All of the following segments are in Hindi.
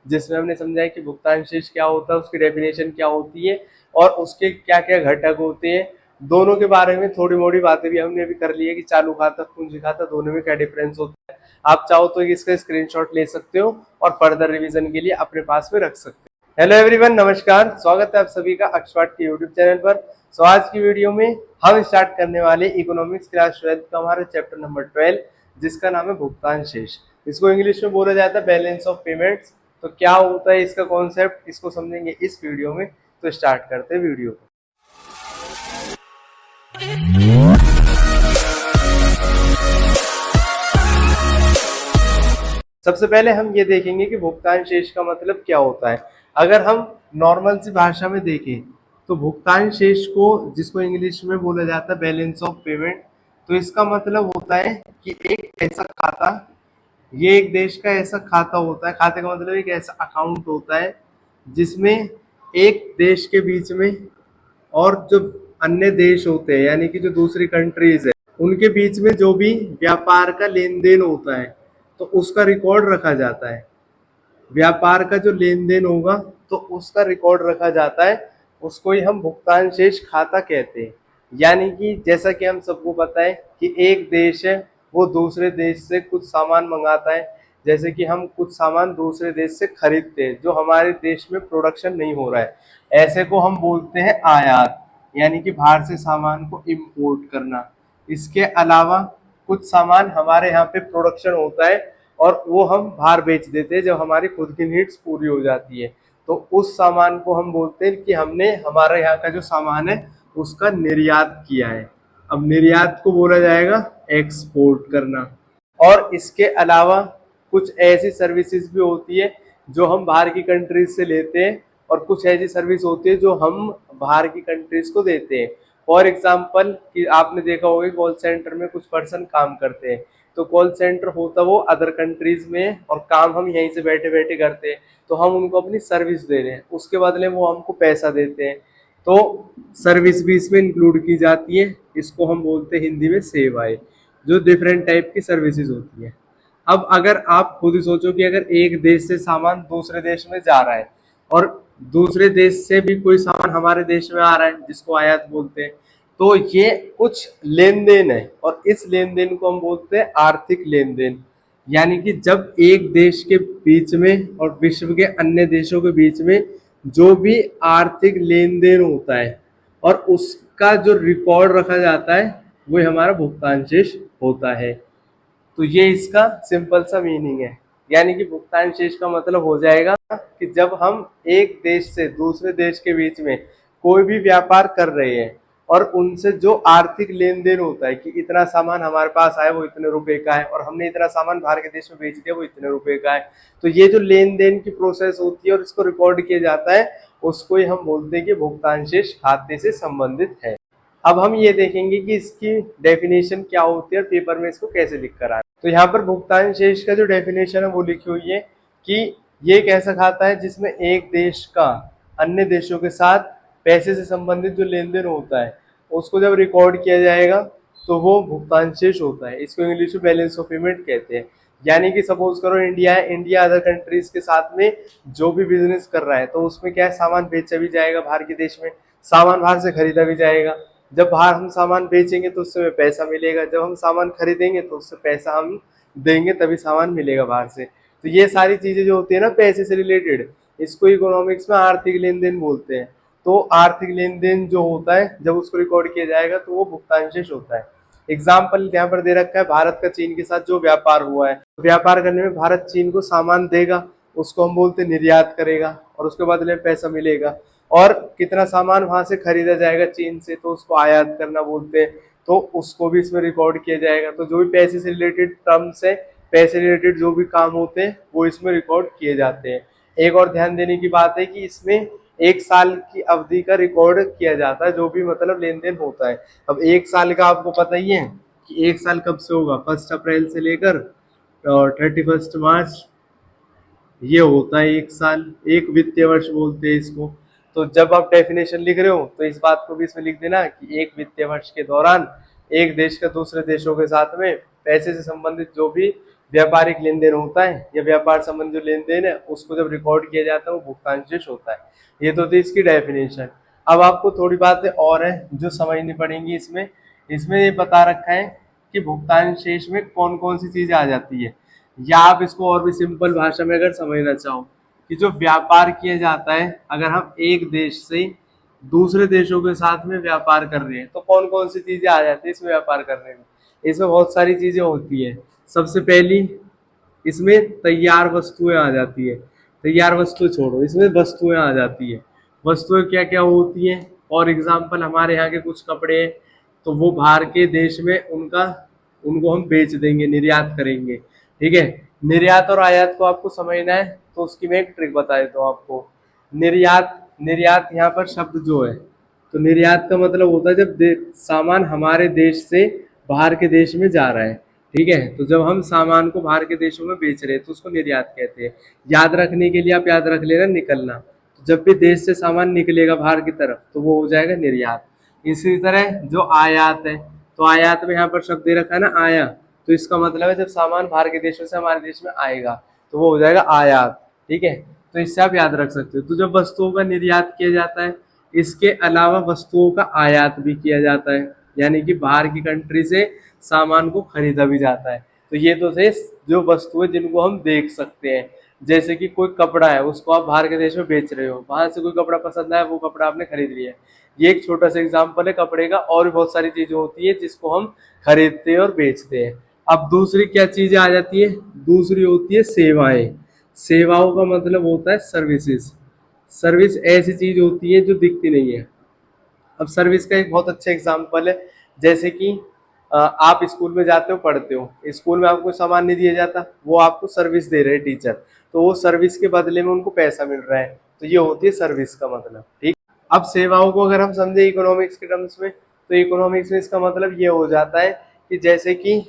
जिसमें हमने समझा कि भुगतान शेष क्या होता है, उसकी डेफिनेशन क्या होती है और उसके क्या क्या घटक होते हैं। दोनों के बारे में थोड़ी मोड़ी बातें भी हमने अभी कर ली है कि चालू खाता पूंजी खाता दोनों में क्या डिफरेंस होता है। आप चाहो तो इसका स्क्रीनशॉट ले सकते हो और फर्दर रिवीजन के लिए अपने पास में रख सकते हो। हेलो एवरीवन, नमस्कार, स्वागत है आप सभी का अक्षवाट के यूट्यूब चैनल पर। सो आज की वीडियो में हम स्टार्ट करने वाले इकोनॉमिक्स क्लास 12 का हमारा चैप्टर नंबर 12, जिसका नाम है भुगतान शेष। इसको इंग्लिश में बोला जाता है बैलेंस ऑफ पेमेंट्स। तो क्या होता है इसका कॉन्सेप्ट, इसको समझेंगे इस वीडियो में। तो स्टार्ट करते हैं वीडियो को। सबसे पहले हम ये देखेंगे कि भुगतान शेष का मतलब क्या होता है। अगर हम नॉर्मल सी भाषा में देखें तो भुगतान शेष को, जिसको इंग्लिश में बोला जाता है बैलेंस ऑफ पेमेंट, तो इसका मतलब होता है कि एक ऐसा खाता, ये एक देश का ऐसा खाता होता है। खाते का मतलब एक ऐसा अकाउंट होता है जिसमें एक देश के बीच में और जो अन्य देश होते हैं, यानी कि जो दूसरी कंट्रीज है, उनके बीच में जो भी व्यापार का लेन देन होता है तो उसका रिकॉर्ड रखा जाता है। व्यापार का जो लेन देन होगा तो उसका रिकॉर्ड रखा जाता है, उसको ही हम भुगतान शेष खाता कहते हैं। यानी कि जैसा कि हम सबको पता है कि एक देश है, वो दूसरे देश से कुछ सामान मंगाता है। जैसे कि हम कुछ सामान दूसरे देश से खरीदते हैं जो हमारे देश में प्रोडक्शन नहीं हो रहा है, ऐसे को हम बोलते हैं आयात, यानी कि बाहर से सामान को इम्पोर्ट करना। इसके अलावा कुछ सामान हमारे यहाँ पे प्रोडक्शन होता है और वो हम बाहर बेच देते हैं जब हमारी खुद की नीड्स पूरी हो जाती है। तो उस सामान को हम बोलते हैं कि हमने हमारे यहाँ का जो सामान है उसका निर्यात किया है। अब निर्यात को बोला जाएगा एक्सपोर्ट करना। और इसके अलावा कुछ ऐसी सर्विसेज भी होती है जो हम बाहर की कंट्रीज से लेते हैं और कुछ ऐसी सर्विस होती है जो हम बाहर की कंट्रीज को देते हैं। फॉर एग्जाम्पल कि आपने देखा होगा कॉल सेंटर में कुछ पर्सन काम करते हैं, तो कॉल सेंटर होता वो अदर कंट्रीज में और काम हम यहीं से बैठे बैठे करते हैं, तो हम उनको अपनी सर्विस दे रहे हैं, उसके बदले वो हमको पैसा देते हैं। तो सर्विस भी इसमें इंक्लूड की जाती है। इसको हम बोलते हैं हिंदी में सेवाएं, जो डिफरेंट टाइप की सर्विसेज होती है। अब अगर आप खुद ही सोचो कि अगर एक देश से सामान दूसरे देश में जा रहा है और दूसरे देश से भी कोई सामान हमारे देश में आ रहा है जिसको आयात बोलते हैं, तो ये कुछ लेन देन है और इस लेन देन को हम बोलते हैं आर्थिक लेन देन। यानी कि जब एक देश के बीच में और विश्व के अन्य देशों के बीच में जो भी आर्थिक लेन देन होता है और उसका जो रिकॉर्ड रखा जाता है वो हमारा भुगतान शेष होता है। तो ये इसका सिंपल सा मीनिंग है। यानी कि भुगतान शेष का मतलब हो जाएगा कि जब हम एक देश से दूसरे देश के बीच में कोई भी व्यापार कर रहे हैं और उनसे जो आर्थिक लेन देन होता है कि इतना सामान हमारे पास आया वो इतने रुपए का है और हमने इतना सामान बाहर के देश में बेच दिया वो इतने रुपए का है, तो ये जो लेन देन की प्रोसेस होती है और इसको रिकॉर्ड किया जाता है उसको ही हम बोलते हैं कि भुगतान शेष खाते से संबंधित है। अब हम ये देखेंगे कि इसकी डेफिनेशन क्या होती है और पेपर में इसको कैसे लिख कर आए। तो यहाँ पर भुगतान शेष का जो डेफिनेशन है वो लिखी हुई है कि ये एक ऐसा खाता है जिसमें एक देश का अन्य देशों के साथ पैसे से संबंधित जो लेन देन होता है उसको जब रिकॉर्ड किया जाएगा तो वो भुगतान शेष होता है। इसको इंग्लिश में बैलेंस ऑफ पेमेंट कहते हैं। यानी कि सपोज करो इंडिया है, इंडिया अदर कंट्रीज के साथ में जो भी बिजनेस कर रहा है तो उसमें क्या है, सामान बेचा भी जाएगा बाहर के देश में, सामान बाहर से खरीदा भी जाएगा। जब बाहर हम सामान बेचेंगे तो उससे पैसा मिलेगा, जब हम सामान खरीदेंगे तो उससे पैसा हम देंगे, तभी सामान मिलेगा बाहर से। तो ये सारी चीजें जो होती है ना पैसे से रिलेटेड, इसको इकोनॉमिक्स में आर्थिक लेन देन बोलते हैं। तो आर्थिक लेन देन जो होता है जब उसको रिकॉर्ड किया जाएगा तो वो भुगतान शेष होता है। एग्जाम्पल यहाँ पर दे रखा है, भारत का चीन के साथ जो व्यापार हुआ है, व्यापार करने में भारत चीन को सामान देगा, उसको हम बोलते निर्यात करेगा और उसके बदले में पैसा मिलेगा। और कितना सामान वहां से खरीदा जाएगा चीन से तो उसको आयात करना बोलते हैं, तो उसको भी इसमें रिकॉर्ड किया जाएगा। तो जो भी पैसे से रिलेटेड टर्म्स है, पैसे रिलेटेड जो भी काम होते हैं वो इसमें रिकॉर्ड किए जाते हैं। एक और ध्यान देने की बात है कि इसमें एक साल की अवधि का रिकॉर्ड किया जाता है जो भी मतलब लेन देन होता है। अब एक साल का आपको पता ही है कि एक साल कब से होगा, 1 अप्रैल से लेकर और 31 मार्च, ये होता है एक साल, एक वित्तीय वर्ष बोलते हैं इसको। तो जब आप डेफिनेशन लिख रहे हो तो इस बात को भी इसमें लिख देना कि एक वित्तीय वर्ष के दौरान एक देश का दूसरे देशों के साथ में पैसे से संबंधित जो भी व्यापारिक लेन देन होता है या व्यापार संबंधी जो लेन देन है उसको जब रिकॉर्ड किया जाता है वो भुगतान शेष होता है। ये तो थी इसकी डेफिनेशन। अब आपको थोड़ी बातें और है जो समझनी पड़ेंगी इसमें। इसमें ये बता रखा है कि भुगतान शेष में कौन कौन सी चीजें आ जाती है, या आप इसको और भी सिंपल भाषा में अगर समझना चाहो कि जो व्यापार किया जाता है, अगर हम एक देश से दूसरे देशों के साथ में व्यापार कर रहे हैं तो कौन कौन सी चीजें आ जाती है इसमें व्यापार करने में। इसमें बहुत सारी चीजें होती है। सबसे पहली इसमें तैयार वस्तुएं आ जाती है। तैयार वस्तु छोड़ो, इसमें वस्तुएं आ जाती है। वस्तुएं क्या क्या होती हैं, फॉर एग्जाम्पल हमारे यहाँ के कुछ कपड़े हैं तो वो बाहर के देश में उनका उनको हम बेच देंगे, निर्यात करेंगे। ठीक है, निर्यात और आयात को आपको समझना है तो उसकी मैं एक ट्रिक बता देता हूँ आपको। निर्यात निर्यात यहाँ पर शब्द जो है, तो निर्यात का मतलब होता है जब सामान हमारे देश से बाहर के देश में जा रहा है। ठीक है, तो जब हम सामान को बाहर के देशों में बेच रहे हैं तो उसको निर्यात कहते हैं। याद रखने के लिए आप याद रख लेना निकलना, तो जब भी देश से सामान निकलेगा बाहर की तरफ तो वो हो जाएगा निर्यात। इसी तरह जो आयात है, तो आयात में यहाँ पर शब्द दे रखा है ना आया, तो इसका मतलब है जब सामान बाहर के देशों से हमारे देश में आएगा तो वो हो जाएगा आयात। ठीक है, तो इससे आप याद रख सकते हो। तो जब वस्तुओं का निर्यात किया जाता है, इसके अलावा वस्तुओं का आयात भी किया जाता है, यानी कि बाहर की कंट्री से सामान को खरीदा भी जाता है। तो ये तो थे जो वस्तुएं जिनको हम देख सकते हैं। जैसे कि कोई कपड़ा है उसको आप बाहर के देश में बेच रहे हो, बाहर से कोई कपड़ा पसंद आया वो कपड़ा आपने खरीद लिया है। ये एक छोटा सा एग्जाम्पल है कपड़े का, और भी बहुत सारी चीजें होती है जिसको हम खरीदते हैं और बेचते हैं। अब दूसरी क्या चीजें आ जाती है, दूसरी होती है सेवाएं। सेवाओं का मतलब होता है सर्विसेज। सर्विस ऐसी चीज होती है जो दिखती नहीं है। अब सर्विस का एक बहुत अच्छा एग्जाम्पल है, जैसे कि आप स्कूल में जाते हो पढ़ते हो, स्कूल में आपको सामान नहीं दिया जाता, वो आपको सर्विस दे रहे हैं टीचर, तो वो सर्विस के बदले में उनको पैसा मिल रहा है, तो ये होती है सर्विस का मतलब। ठीक, अब सेवाओं को अगर हम समझे इकोनॉमिक्स के टर्म्स में, तो इकोनॉमिक्स में इसका मतलब ये हो जाता है कि जैसे कि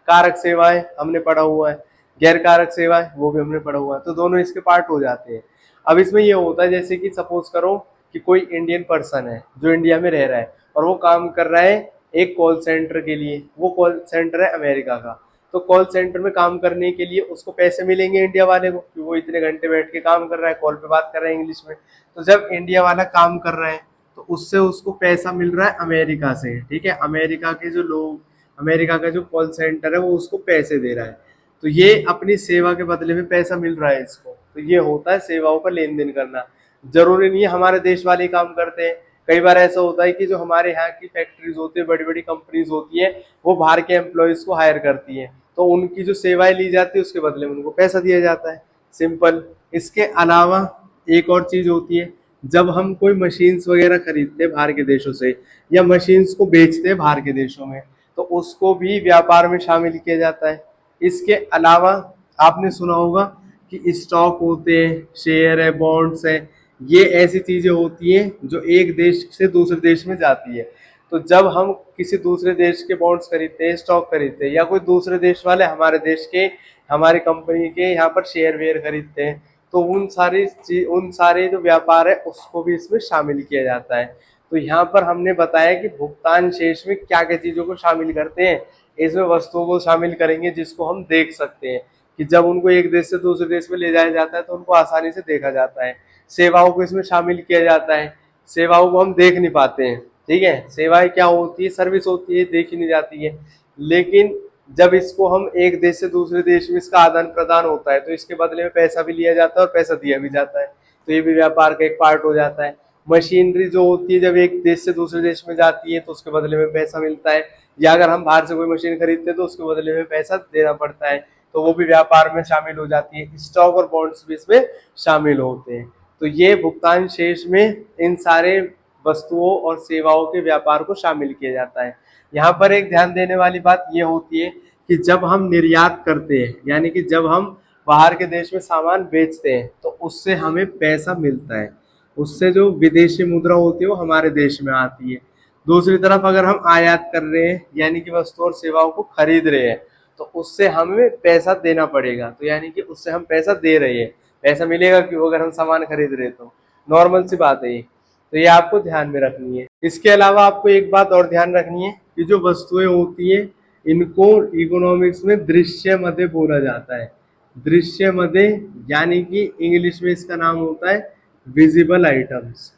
कारक सेवाएं हमने पढ़ा हुआ है, गैर कारक सेवाएं वो भी हमने पढ़ा हुआ है, तो दोनों इसके पार्ट हो जाते हैं। अब इसमें ये होता है जैसे कि सपोज करो कि कोई इंडियन पर्सन है जो इंडिया में रह रहा है और वो काम कर रहा है एक कॉल सेंटर के लिए, वो कॉल सेंटर है अमेरिका का। तो कॉल सेंटर में काम करने के लिए उसको पैसे मिलेंगे इंडिया वाले को, कि वो इतने घंटे बैठ के काम कर रहा है, कॉल पे बात कर रहा है इंग्लिश में। तो जब इंडिया वाला काम कर रहा है तो उससे उसको पैसा मिल रहा है अमेरिका से। ठीक है, अमेरिका के जो लोग, अमेरिका का जो कॉल सेंटर है वो उसको पैसे दे रहा है, तो ये अपनी सेवा के बदले में पैसा मिल रहा है इसको। तो ये होता है सेवाओं का लेन देन करना। जरूरी नहीं है हमारे देश वाले काम करते हैं, कई बार ऐसा होता है कि जो हमारे यहाँ की फैक्ट्रीज होती है, बड़ी बड़ी कंपनीज होती है, वो बाहर के एम्प्लॉयज को हायर करती है, तो उनकी जो सेवाएं ली जाती है उसके बदले में उनको पैसा दिया जाता है, सिंपल। इसके अलावा एक और चीज होती है, जब हम कोई मशीन्स वगैरह खरीदते हैं बाहर के देशों से या मशीन्स को बेचते हैं बाहर के देशों में, तो उसको भी व्यापार में शामिल किया जाता है। इसके अलावा आपने सुना होगा कि स्टॉक होते हैं, शेयर है, बॉन्ड्स है, ये ऐसी चीजें होती हैं जो एक देश से दूसरे देश में जाती है। तो जब हम किसी दूसरे देश के बॉन्ड्स खरीदते हैं, स्टॉक खरीदते हैं, या कोई दूसरे देश वाले हमारे देश के, हमारी कंपनी के यहाँ पर शेयर वेयर खरीदते हैं, तो उन सारे जो व्यापार है उसको भी इसमें शामिल किया जाता है। तो यहाँ पर हमने बताया कि भुगतान शेष में क्या क्या चीजों को शामिल करते हैं। इसमें वस्तुओं को शामिल करेंगे जिसको हम देख सकते हैं, कि जब उनको एक देश से दूसरे देश में ले जाया जाता है तो उनको आसानी से देखा जाता है। सेवाओं को इसमें शामिल किया जाता है, सेवाओं को हम देख नहीं पाते हैं। ठीक है, सेवाएं क्या होती है, सर्विस होती है, देखी नहीं जाती है, लेकिन जब इसको हम एक देश से दूसरे देश में इसका आदान प्रदान होता है तो इसके बदले में पैसा भी लिया जाता है और पैसा दिया भी जाता है, तो ये भी व्यापार का एक पार्ट हो जाता है। मशीनरी जो होती है जब एक देश से दूसरे देश में जाती है तो उसके बदले में पैसा मिलता है, या अगर हम बाहर से कोई मशीन खरीदते हैं तो उसके बदले में पैसा देना पड़ता है, तो वो भी व्यापार में शामिल हो जाती है। स्टॉक और बॉन्ड्स भी इसमें शामिल होते हैं। तो ये भुगतान शेष में इन सारे वस्तुओं और सेवाओं के व्यापार को शामिल किया जाता है। यहाँ पर एक ध्यान देने वाली बात ये होती है कि जब हम निर्यात करते हैं, यानी कि जब हम बाहर के देश में सामान बेचते हैं तो उससे हमें पैसा मिलता है, उससे जो विदेशी मुद्रा होती है वो हमारे देश में आती है। दूसरी तरफ अगर हम आयात कर रहे हैं, यानी कि वस्तु और सेवाओं को खरीद रहे हैं, तो उससे हमें पैसा देना पड़ेगा, तो यानी कि उससे हम पैसा दे रहे हैं, पैसा मिलेगा क्यों, अगर हम सामान खरीद रहे तो नॉर्मल सी बात है ये। तो ये आपको ध्यान में रखनी है। इसके अलावा आपको एक बात और ध्यान रखनी है कि जो वस्तुएं होती है इनको इकोनॉमिक्स में दृश्य मदे बोला जाता है। दृश्य मदे यानी कि इंग्लिश में इसका नाम होता है विजिबल आइटम्स।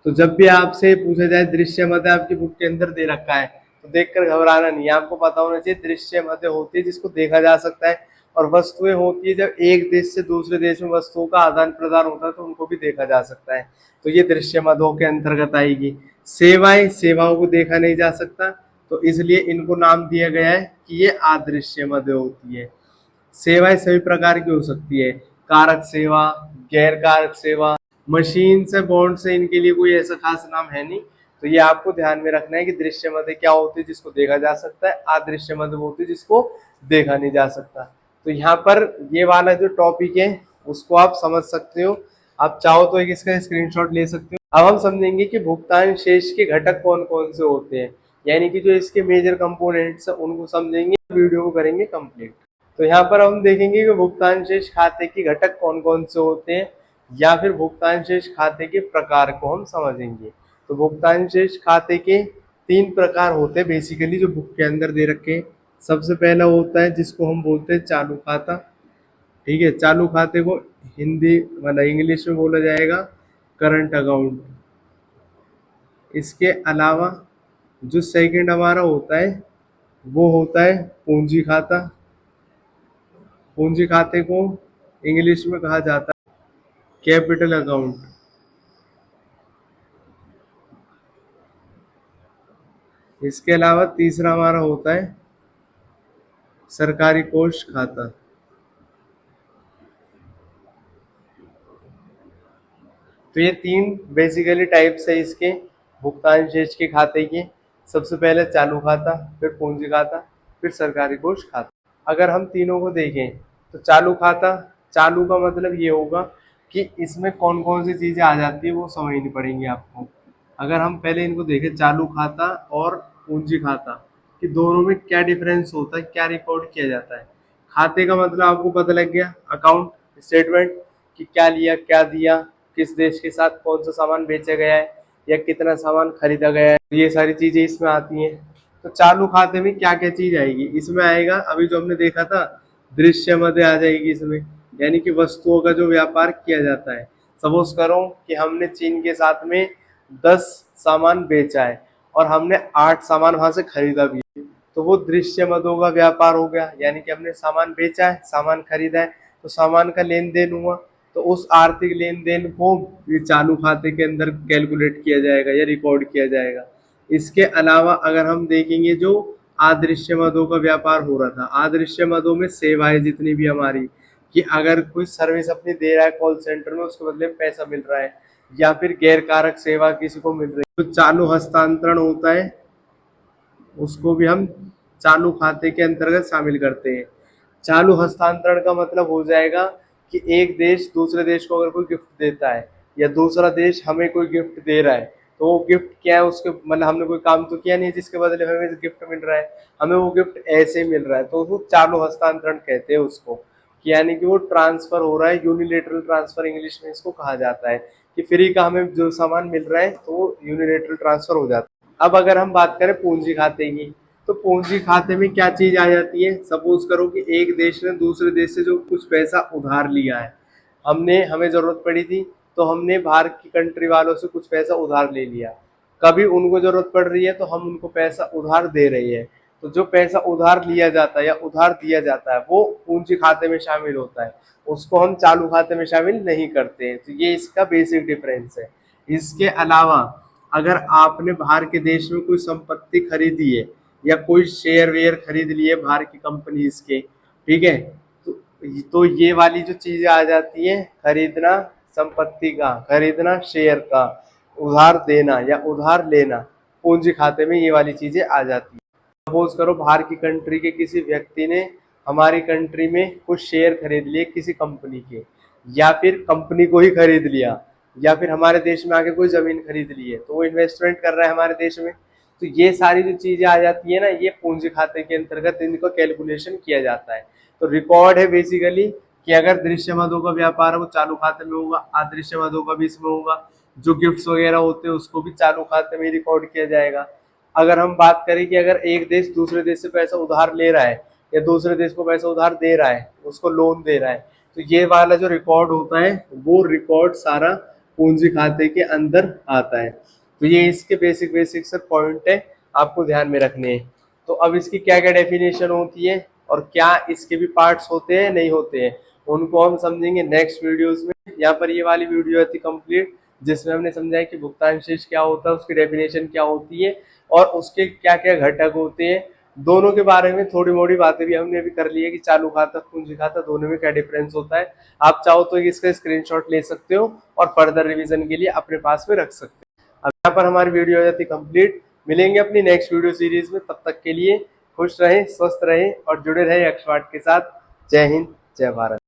तो जब भी आपसे पूछा जाए दृश्य मध्य आपकी बुक के अंदर दे रखा है तो देखकर घबराना नहीं, आपको पता होना चाहिए दृश्य मध्य होती है जिसको देखा जा सकता है, और वस्तुएं होती है जब एक देश से दूसरे देश में वस्तुओं का आदान प्रदान होता है तो उनको भी देखा जा सकता है, तो ये दृश्य मदों के अंतर्गत आएगी। सेवाएं, सेवाओं को देखा नहीं जा सकता तो इसलिए इनको नाम दिया गया है कि ये अदृश्य मध्य होती है। सेवाएं सभी प्रकार की हो सकती है, कारक सेवा, गैर कारक सेवा, मशीन से बॉन्ड से, इनके लिए कोई ऐसा खास नाम है नहीं। तो ये आपको ध्यान में रखना है कि दृश्य मध्य क्या होती है जिसको देखा जा सकता है, अदृश्य मध्य होती है जिसको देखा नहीं जा सकता। तो यहाँ पर ये वाला जो टॉपिक है उसको आप समझ सकते हो, आप चाहो तो एक इसका स्क्रीनशॉट ले सकते हो। अब हम समझेंगे कि भुगतान शेष के घटक कौन कौन से होते हैं, यानी कि जो इसके मेजर कंपोनेंट्स है उनको समझेंगे, वीडियो को करेंगे कंप्लीट। तो यहाँ पर हम देखेंगे कि भुगतान शेष खाते के घटक कौन कौन से होते हैं, या फिर भुगतान शेष खाते के प्रकार को हम समझेंगे। तो भुगतान शेष खाते के 3 प्रकार होते हैं बेसिकली जो बुक के अंदर दे रखे हैं। सबसे पहला होता है जिसको हम बोलते हैं चालू खाता। ठीक है, चालू खाते को हिंदी मतलब इंग्लिश में बोला जाएगा करंट अकाउंट। इसके अलावा जो सेकंड हमारा होता है वो होता है पूंजी खाता। पूंजी खाते को इंग्लिश में कहा जाता है कैपिटल अकाउंट। इसके अलावा तीसरा हमारा होता है सरकारी कोष खाता। तो ये 3 बेसिकली टाइप्स है इसके भुगतान शेष के खाते के। सबसे पहले चालू खाता, फिर पूंजी खाता, फिर सरकारी कोष खाता। अगर हम तीनों को देखें तो चालू खाता, चालू का मतलब ये होगा कि इसमें कौन कौन सी चीजें आ जाती है वो समझनी पड़ेंगी आपको। अगर हम पहले इनको देखें चालू खाता और पूंजी खाता कि दोनों में क्या डिफरेंस होता है, क्या रिकॉर्ड किया जाता है। खाते का मतलब आपको पता लग गया, अकाउंट स्टेटमेंट कि क्या लिया क्या दिया, किस देश के साथ कौन सा सामान बेचा गया है या कितना सामान खरीदा गया है, ये सारी चीजें इसमें आती हैं। तो चालू खाते में क्या क्या चीज आएगी, इसमें आएगा अभी जो हमने देखा था दृश्य मध्य आ जाएगी इसमें, यानी कि वस्तुओं का जो व्यापार किया जाता है। सपोज करो कि हमने चीन के साथ में 10 सामान बेचा है और हमने 8 सामान वहां से खरीदा भी है, तो वो दृश्य मदों का व्यापार हो गया, यानी कि हमने सामान बेचा है, सामान खरीदा है, तो सामान का लेन देन हुआ, तो उस आर्थिक लेन देन को चालू खाते के अंदर कैलकुलेट किया जाएगा या रिकॉर्ड किया जाएगा। इसके अलावा अगर हम देखेंगे जो अदृश्य मदों का व्यापार हो रहा था, अदृश्य मदों में सेवाएं जितनी भी हमारी, कि अगर कोई सर्विस अपनी दे रहा है कॉल सेंटर में उसके बदले में पैसा मिल रहा है, या फिर गैर कारक सेवा किसी को मिल रही है, तो चालू हस्तांतरण होता है उसको भी हम चालू खाते के अंतर्गत शामिल करते हैं। चालू हस्तांतरण का मतलब हो जाएगा कि एक देश दूसरे देश को अगर कोई गिफ्ट देता है या दूसरा देश हमें कोई गिफ्ट दे रहा है, तो वो गिफ्ट क्या है, उसके मतलब हमने कोई काम तो किया नहीं है जिसके बदले हमें गिफ्ट मिल रहा है, हमें वो गिफ्ट ऐसे ही मिल रहा है, तो वो चालू हस्तांतरण कहते हैं उसको, कि यानी कि वो ट्रांसफर हो रहा है, यूनिलेटरल ट्रांसफर इंग्लिश में इसको कहा जाता है, कि फ्री का हमें जो सामान मिल रहा है तो वो यूनिलेटरल ट्रांसफर हो जाता है। अब अगर हम बात करें पूंजी खाते की, तो पूंजी खाते में क्या चीज आ जाती है, सपोज करो कि एक देश ने दूसरे देश से जो कुछ पैसा उधार लिया है, हमें जरूरत पड़ी थी तो हमने बाहर की कंट्री वालों से कुछ पैसा उधार ले लिया, कभी उनको जरूरत पड़ रही है तो हम उनको पैसा उधार दे रही है, तो जो पैसा उधार लिया जाता है या उधार दिया जाता है वो पूंजी खाते में शामिल होता है, उसको हम चालू खाते में शामिल नहीं करते हैं। तो ये इसका बेसिक डिफरेंस है। इसके अलावा अगर आपने बाहर के देश में कोई संपत्ति खरीदी है या कोई शेयर वेयर खरीद लिए बाहर की कंपनीज के, ठीक है, तो ये वाली जो चीजें आ जाती है, खरीदना संपत्ति का, खरीदना शेयर का, उधार देना या उधार लेना, पूंजी खाते में ये वाली चीजें आ जाती है। सपोज करो बाहर की कंट्री के किसी व्यक्ति ने हमारी कंट्री में कुछ शेयर खरीद लिए किसी कंपनी के, या फिर कंपनी को ही खरीद लिया, या फिर हमारे देश में आके कोई जमीन खरीद ली है तो वो इन्वेस्टमेंट कर रहा है हमारे देश में, तो ये सारी जो चीजें आ जाती है ना, ये पूंजी खाते के अंतर्गत इनको कैलकुलेशन किया जाता है। तो रिकॉर्ड है बेसिकली कि अगर दृश्य मदों का व्यापार है वो चालू खाते में होगा, अदृश्य मदों का भी इसमें होगा, जो गिफ्ट्स वगैरह होते हैं उसको भी चालू खाते में रिकॉर्ड किया जाएगा। अगर हम बात करें कि अगर एक देश दूसरे देश से पैसा उधार ले रहा है या दूसरे देश को पैसा उधार दे रहा है, उसको लोन दे रहा है, तो ये वाला जो रिकॉर्ड होता है वो रिकॉर्ड सारा पूंजी खाते के अंदर आता है। तो ये इसके बेसिक बेसिक सर पॉइंट है, आपको ध्यान में रखने हैं। तो अब इसकी क्या क्या डेफिनेशन होती है और क्या इसके भी पार्ट्स होते हैं नहीं होते हैं, उनको हम समझेंगे नेक्स्ट वीडियोस में। यहाँ पर ये वाली वीडियो थी कंप्लीट, जिसमें हमने समझाया कि भुगतान शेष क्या होता है, उसकी डेफिनेशन क्या होती है और उसके क्या क्या घटक होते हैं। दोनों के बारे में थोड़ी मोड़ी बातें भी हमने अभी कर ली है कि चालू खाता पूंजी खाता दोनों में क्या डिफरेंस होता है। आप चाहो तो इसका स्क्रीनशॉट ले सकते हो और फर्दर रिवीजन के लिए अपने पास में रख सकते हो। अब यहाँ पर हमारी वीडियो हो जाती कंप्लीट। मिलेंगे अपनी नेक्स्ट वीडियो सीरीज में, तब तक के लिए खुश रहें, स्वस्थ रहें और जुड़े रहें एक्सपर्ट के साथ। जय हिंद, जय भारत।